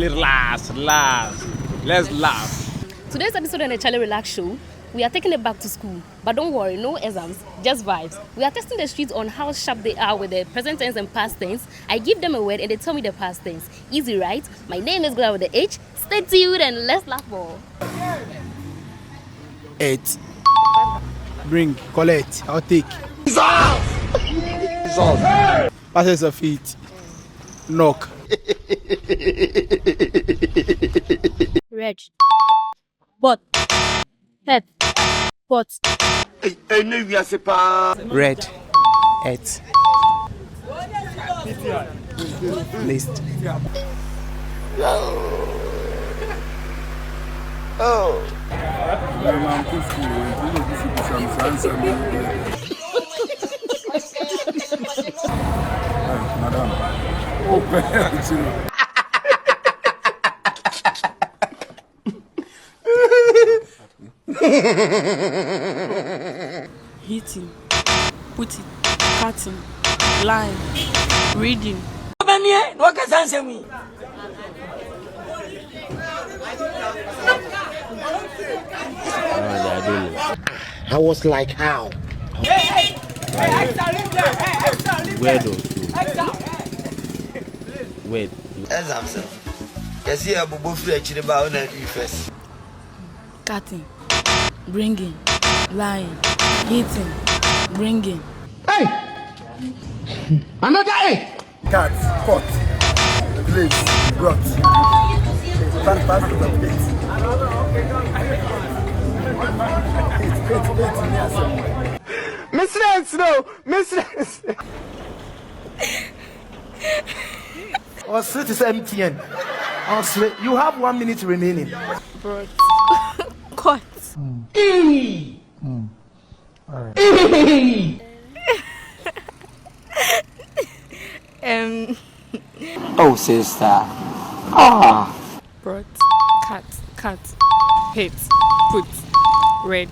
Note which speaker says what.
Speaker 1: Charlie, relax. Let's laugh.
Speaker 2: Today's episode on the Charlie Relax Show, we are taking it back to school. But don't worry, no exams, just vibes. We are testing the streets on how sharp they are with the present tense and past tense. I give them a word and they tell me the past tense. Easy, right? My name is Gla with the H. Stay tuned and let's laugh more.
Speaker 3: 8. Bring, collect, I'll take. Passes of feet. Knock.
Speaker 2: Red. Bot. Head. Pot.
Speaker 3: Red. 8. List.
Speaker 4: Madam.
Speaker 5: Hitting, putting, cutting, lying, reading.
Speaker 6: I was like, how?
Speaker 1: Where though? Wait.
Speaker 7: Exams. Yes, yeah, but both actually about first.
Speaker 5: Cutting, bringing, lying, hitting, bringing.
Speaker 6: Hey! Another A!
Speaker 3: Cat, pot, place, brought. Pass to the plate. Mistress! Our street is MTN. You have 1 minute remaining.
Speaker 5: Brought. Caught.
Speaker 7: Oh, sister.
Speaker 5: Brought. Cut. Hit. Put. Red.